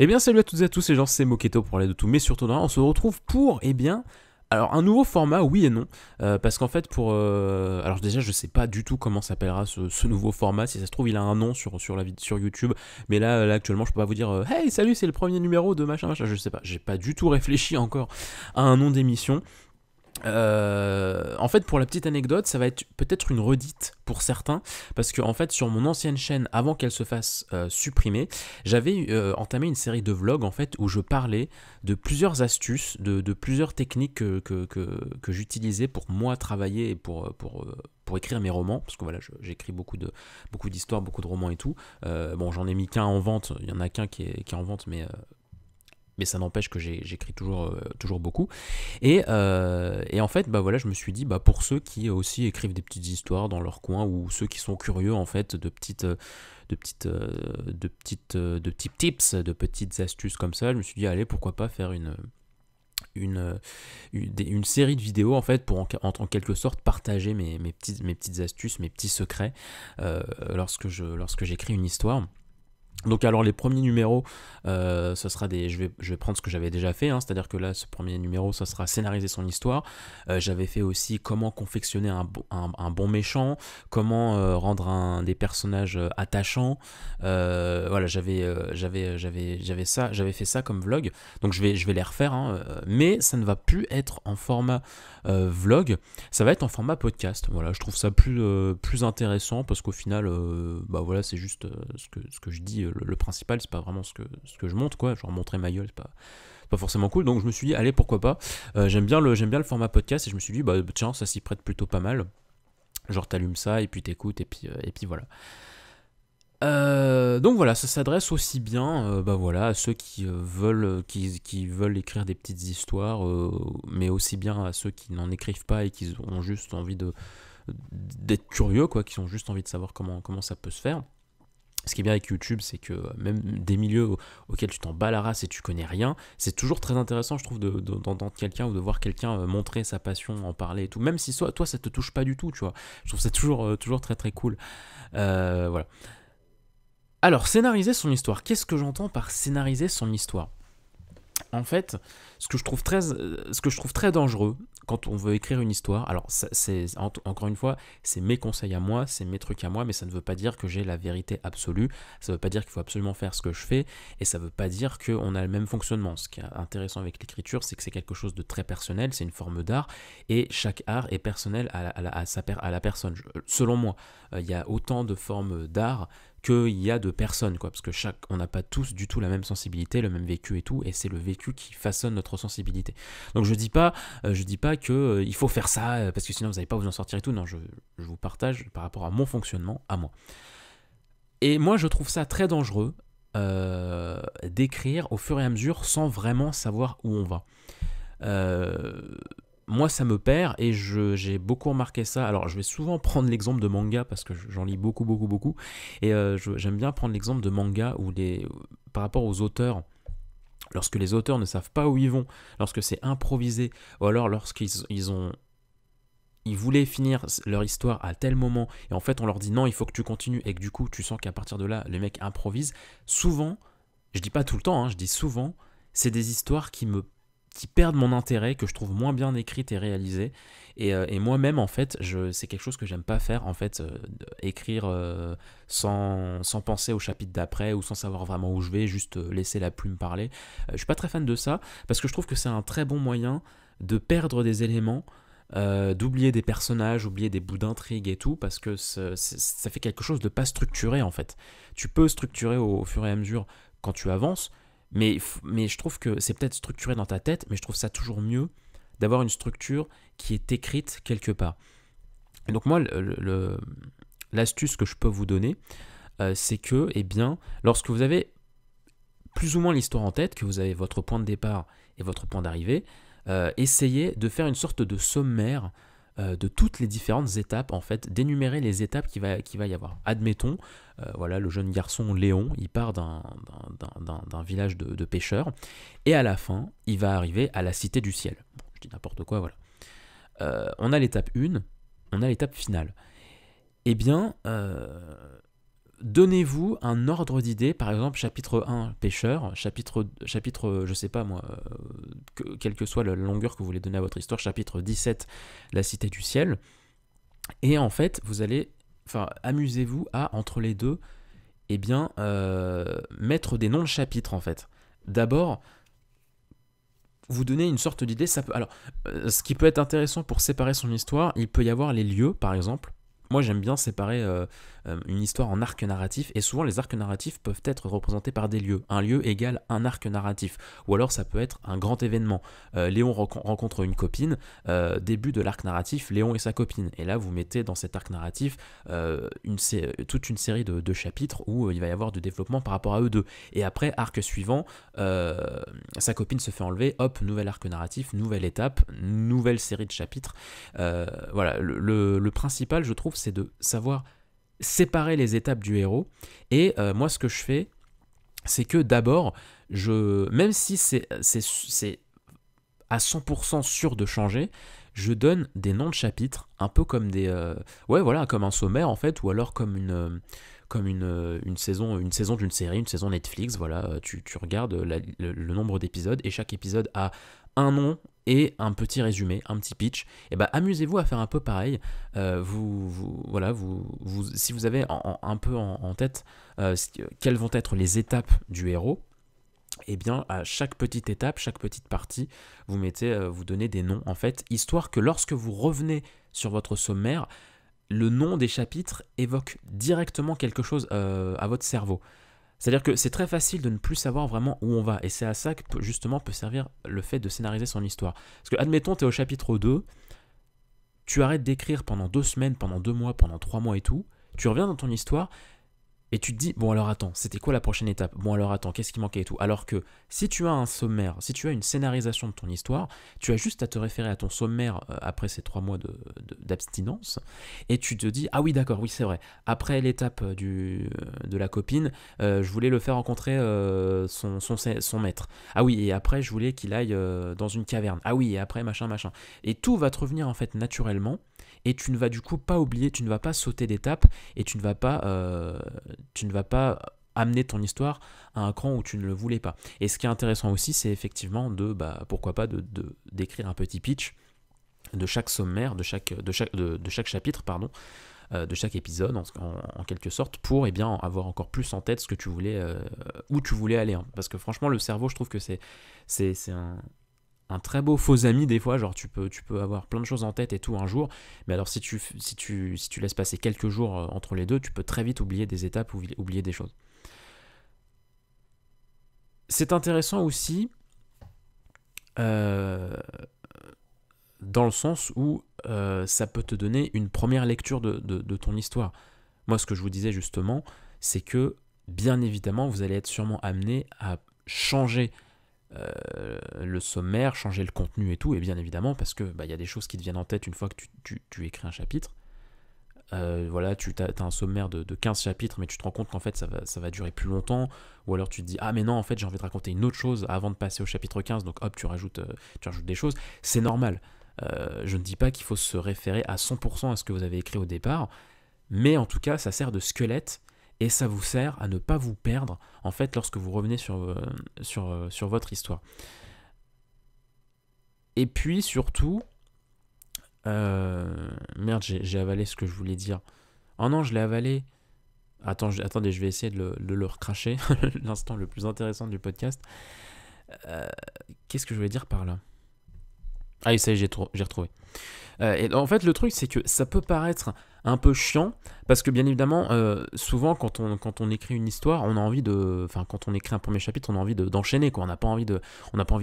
Eh bien, salut à toutes et à tous, c'est c'est Moketo pour parler de tout, mais surtout de rien. On se retrouve pour, alors un nouveau format, oui et non, parce qu'en fait alors déjà je sais pas du tout comment s'appellera ce nouveau format. Si ça se trouve il a un nom sur YouTube, mais là actuellement je peux pas vous dire hey salut c'est le premier numéro de machin machin. Je sais pas, j'ai pas du tout réfléchi encore à un nom d'émission. En fait, pour la petite anecdote, ça va être peut-être une redite pour certains, parce que en fait, sur mon ancienne chaîne, avant qu'elle se fasse supprimer, j'avais entamé une série de vlogs en fait où je parlais de plusieurs astuces, de plusieurs techniques que j'utilisais pour moi travailler et pour écrire mes romans, parce que voilà, j'écris beaucoup d'histoires, beaucoup de romans et tout. Bon, j'en ai mis qu'un en vente, il y en a qu'un qui est en vente, mais ça n'empêche que j'écris toujours beaucoup. Et en fait, bah voilà, je me suis dit, bah pour ceux qui aussi écrivent des petites histoires dans leur coin, ou ceux qui sont curieux en fait de petits tips, de petites astuces comme ça, je me suis dit, allez, pourquoi pas faire une série de vidéos en fait pour en quelque sorte partager mes petites astuces, mes petits secrets lorsque j'écris une histoire. Donc alors les premiers numéros, ce sera je vais prendre ce que j'avais déjà fait, hein, c'est-à-dire que là ce premier numéro, ça sera scénariser son histoire. J'avais fait aussi comment confectionner un bon méchant, comment rendre des personnages attachants. Voilà, j'avais fait ça comme vlog, donc je vais les refaire, hein, mais ça ne va plus être en format vlog, ça va être en format podcast. Voilà, je trouve ça plus intéressant parce qu'au final, bah voilà, c'est juste ce que je dis. Le principal, c'est pas vraiment ce que je montre, quoi. Genre montrer ma gueule, c'est pas forcément cool. Donc je me suis dit, allez, pourquoi pas. J'aime bien le format podcast et je me suis dit, bah tiens, ça s'y prête plutôt pas mal. Genre t'allumes ça et puis t'écoutes et puis voilà. Donc voilà, ça s'adresse aussi bien, bah voilà, à ceux qui veulent écrire des petites histoires, mais aussi bien à ceux qui n'en écrivent pas et qui ont juste envie d'être curieux, quoi, qui ont juste envie de savoir comment ça peut se faire. Ce qui est bien avec YouTube, c'est que même des milieux auxquels tu t'en bats la race et tu connais rien, c'est toujours très intéressant, je trouve, d'entendre quelqu'un ou de voir quelqu'un montrer sa passion, en parler et tout. Même si toi, ça te touche pas du tout, tu vois. Je trouve ça toujours très très cool. Voilà. Alors, scénariser son histoire. Qu'est-ce que j'entends par scénariser son histoire ? En fait, ce que je trouve très dangereux quand on veut écrire une histoire, alors encore une fois, c'est mes conseils à moi, c'est mes trucs à moi, mais ça ne veut pas dire que j'ai la vérité absolue, ça ne veut pas dire qu'il faut absolument faire ce que je fais, et ça ne veut pas dire qu'on a le même fonctionnement. Ce qui est intéressant avec l'écriture, c'est que c'est quelque chose de très personnel, c'est une forme d'art, et chaque art est personnel à la personne. Selon moi, il y a autant de formes d'art qu'il y a de personnes, quoi, parce que on n'a pas tous du tout la même sensibilité, le même vécu et tout, et c'est le vécu qui façonne notre sensibilité. Donc je dis pas que il faut faire ça parce que sinon vous n'allez pas vous en sortir et tout. Non, je vous partage par rapport à mon fonctionnement, à moi. Et moi je trouve ça très dangereux d'écrire au fur et à mesure sans vraiment savoir où on va. Euh, Moi ça me perd et j'ai beaucoup remarqué ça. Alors je vais souvent prendre l'exemple de manga parce que j'en lis beaucoup beaucoup beaucoup et j'aime bien prendre l'exemple de manga où par rapport aux auteurs, lorsque les auteurs ne savent pas où ils vont, lorsque c'est improvisé, ou alors ils voulaient finir leur histoire à tel moment, et en fait on leur dit non, il faut que tu continues, et que du coup tu sens qu'à partir de là, les mecs improvisent. Souvent, je dis pas tout le temps, hein, je dis souvent, c'est des histoires qui perdent mon intérêt, que je trouve moins bien écrites et réalisées. Et moi-même, en fait, c'est quelque chose que j'aime pas faire, en fait, écrire sans penser au chapitre d'après ou sans savoir vraiment où je vais, juste laisser la plume parler. Je suis pas très fan de ça, parce que je trouve que c'est un très bon moyen de perdre des éléments, d'oublier des personnages, oublier des bouts d'intrigue et tout, parce que ça fait quelque chose de pas structuré, en fait. Tu peux structurer au fur et à mesure quand tu avances, mais je trouve que c'est peut-être structuré dans ta tête, mais je trouve ça toujours mieux d'avoir une structure qui est écrite quelque part. Et donc moi, l'astuce que je peux vous donner, c'est que, eh bien, lorsque vous avez plus ou moins l'histoire en tête, que vous avez votre point de départ et votre point d'arrivée, essayez de faire une sorte de sommaire de toutes les différentes étapes, en fait, d'énumérer les étapes qu'il va y avoir. Admettons, voilà, le jeune garçon Léon, il part d'un village de pêcheurs, et à la fin, il va arriver à la cité du ciel. Bon, je dis n'importe quoi, voilà. On a l'étape 1, on a l'étape finale. Eh bien, donnez-vous un ordre d'idée, par exemple chapitre 1 pêcheur, chapitre je sais pas moi, quelle que soit la longueur que vous voulez donner à votre histoire, chapitre 17 la cité du ciel, et en fait vous allez, amusez-vous à entre les deux, mettre des noms de chapitres en fait. D'abord, vous donnez une sorte d'idée, ce qui peut être intéressant pour séparer son histoire, il peut y avoir les lieux par exemple. Moi j'aime bien séparer une histoire en arcs narratifs, et souvent les arcs narratifs peuvent être représentés par des lieux. Un lieu égale un arc narratif, ou alors ça peut être un grand événement. Léon rencontre une copine, début de l'arc narratif, Léon et sa copine, et là vous mettez dans cet arc narratif toute une série de chapitres où il va y avoir du développement par rapport à eux deux, et après arc suivant, sa copine se fait enlever, hop, nouvel arc narratif, nouvelle étape, nouvelle série de chapitres. Voilà, le principal je trouve c'est de savoir séparer les étapes du héros, et moi ce que je fais c'est que d'abord même si c'est à 100% sûr de changer, je donne des noms de chapitres un peu comme comme un sommaire en fait, ou alors comme une saison d'une série, une saison Netflix. Voilà, tu regardes le nombre d'épisodes, et chaque épisode a un nom et un petit résumé, un petit pitch. Et amusez-vous à faire un peu pareil. Si vous avez un peu en tête quelles vont être les étapes du héros, à chaque petite étape, chaque petite partie, vous donnez des noms en fait, histoire que lorsque vous revenez sur votre sommaire, le nom des chapitres évoque directement quelque chose à votre cerveau. C'est-à-dire que c'est très facile de ne plus savoir vraiment où on va, et c'est à ça que justement peut servir le fait de scénariser son histoire. Parce que admettons, tu es au chapitre 2, tu arrêtes d'écrire pendant 2 semaines, pendant 2 mois, pendant 3 mois et tout, tu reviens dans ton histoire, et tu te dis, bon alors attends, c'était quoi la prochaine étape? Bon alors attends, qu'est-ce qui manquait et tout? Alors que si tu as un sommaire, si tu as une scénarisation de ton histoire, tu as juste à te référer à ton sommaire après ces 3 mois d'abstinence, et tu te dis, ah oui d'accord, oui c'est vrai, après l'étape de la copine, je voulais le faire rencontrer son maître. Ah oui, et après je voulais qu'il aille dans une caverne. Ah oui, et après machin. Et tout va te revenir en fait naturellement, et tu ne vas du coup pas oublier, tu ne vas pas sauter d'étape, et tu ne vas pas amener ton histoire à un cran où tu ne le voulais pas. Et ce qui est intéressant aussi, c'est effectivement pourquoi pas d'écrire un petit pitch de chaque sommaire, de chaque chapitre, pardon, de chaque épisode en quelque sorte, pour avoir encore plus en tête ce que tu voulais, où tu voulais aller. Hein. Parce que franchement, le cerveau, je trouve que c'est un très beau faux ami des fois, genre tu peux avoir plein de choses en tête et tout un jour, mais alors si tu laisses passer quelques jours entre les deux, tu peux très vite oublier des étapes ou oublier des choses. C'est intéressant aussi dans le sens où ça peut te donner une première lecture de ton histoire. Moi ce que je vous disais justement, c'est que bien évidemment vous allez être sûrement amené à changer le sommaire, changer le contenu et tout, et bien évidemment parce que y a des choses qui te viennent en tête une fois que tu écris un chapitre. Voilà, tu as un sommaire de 15 chapitres, mais tu te rends compte qu'en fait ça va durer plus longtemps, ou alors tu te dis ah mais non, en fait j'ai envie de raconter une autre chose avant de passer au chapitre 15, donc hop tu rajoutes des choses. C'est normal, je ne dis pas qu'il faut se référer à 100% à ce que vous avez écrit au départ, mais en tout cas ça sert de squelette. Et ça vous sert à ne pas vous perdre, en fait, lorsque vous revenez sur votre histoire. Et puis, surtout... merde, j'ai avalé ce que je voulais dire. Oh non, je l'ai avalé. Attendez, je vais essayer de le recracher. L'instant le plus intéressant du podcast. Qu'est-ce que je voulais dire par là? Ah oui, ça y est, j'ai retrouvé. Et en fait, le truc, c'est que ça peut paraître un peu chiant, parce que bien évidemment, souvent, quand on écrit une histoire, on a envie quand on écrit un premier chapitre, on a envie d'enchaîner, quoi. On n'a pas envie de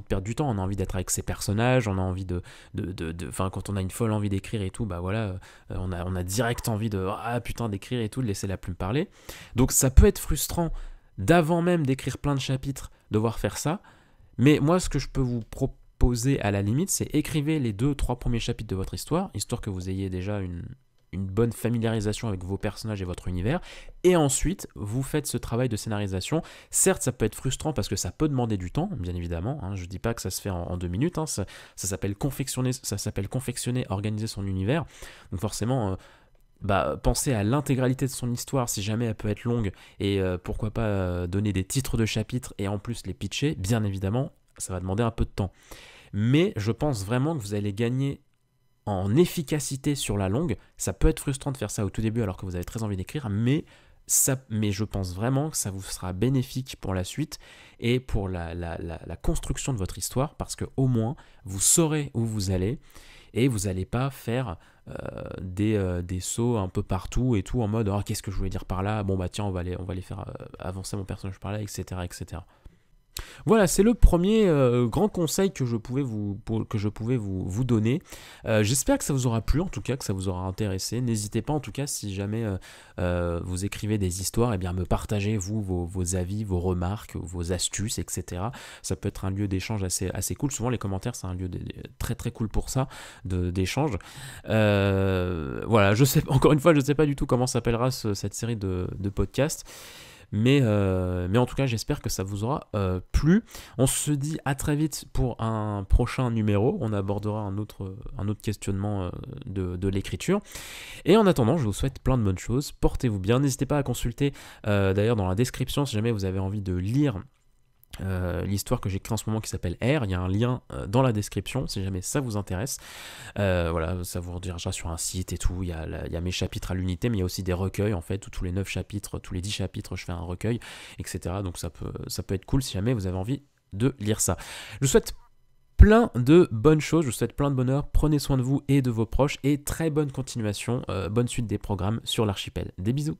perdre du temps, on a envie d'être avec ses personnages, on a envie quand on a une folle envie d'écrire et tout, on a direct envie d'écrire et tout, de laisser la plume parler. Donc ça peut être frustrant d'avant même d'écrire plein de chapitres, devoir faire ça, mais moi, ce que je peux vous proposer à la limite, c'est écrivez les 2-3 premiers chapitres de votre histoire que vous ayez déjà une bonne familiarisation avec vos personnages et votre univers, et ensuite vous faites ce travail de scénarisation. Certes, ça peut être frustrant parce que ça peut demander du temps, bien évidemment, hein. Je dis pas que ça se fait en 2 minutes, hein. Ça s'appelle confectionner, organiser son univers, donc forcément penser à l'intégralité de son histoire si jamais elle peut être longue et pourquoi pas donner des titres de chapitres et en plus les pitcher, bien évidemment, ça va demander un peu de temps. Mais je pense vraiment que vous allez gagner en efficacité sur la longue. Ça peut être frustrant de faire ça au tout début alors que vous avez très envie d'écrire, mais je pense vraiment que ça vous sera bénéfique pour la suite et pour la construction de votre histoire, parce qu'au moins vous saurez où vous allez et vous n'allez pas faire des sauts un peu partout et tout en mode oh, qu'est-ce que je voulais dire par là, bon bah tiens on va aller faire avancer mon personnage par là, etc. etc. Voilà, c'est le premier grand conseil que je pouvais vous donner. J'espère que ça vous aura plu, en tout cas, que ça vous aura intéressé. N'hésitez pas, en tout cas, si jamais vous écrivez des histoires, eh bien, me partagez, vous, vos avis, vos remarques, vos astuces, etc. Ça peut être un lieu d'échange assez cool. Souvent, les commentaires, c'est un lieu très très cool pour ça, d'échange. Voilà, encore une fois, je ne sais pas du tout comment s'appellera cette série de podcasts. Mais en tout cas, j'espère que ça vous aura plu. On se dit à très vite pour un prochain numéro. On abordera un autre questionnement de l'écriture. Et en attendant, je vous souhaite plein de bonnes choses. Portez-vous bien. N'hésitez pas à consulter d'ailleurs dans la description si jamais vous avez envie de lire l'histoire que j'écris en ce moment qui s'appelle R. Il y a un lien dans la description si jamais ça vous intéresse. Voilà, ça vous redirigera sur un site et tout. Il y a mes chapitres à l'unité, mais il y a aussi des recueils en fait, où tous les 9 chapitres, tous les 10 chapitres, je fais un recueil, etc. Donc ça peut être cool si jamais vous avez envie de lire ça. Je vous souhaite plein de bonnes choses, je vous souhaite plein de bonheur, prenez soin de vous et de vos proches et très bonne continuation, bonne suite des programmes sur l'archipel. Des bisous.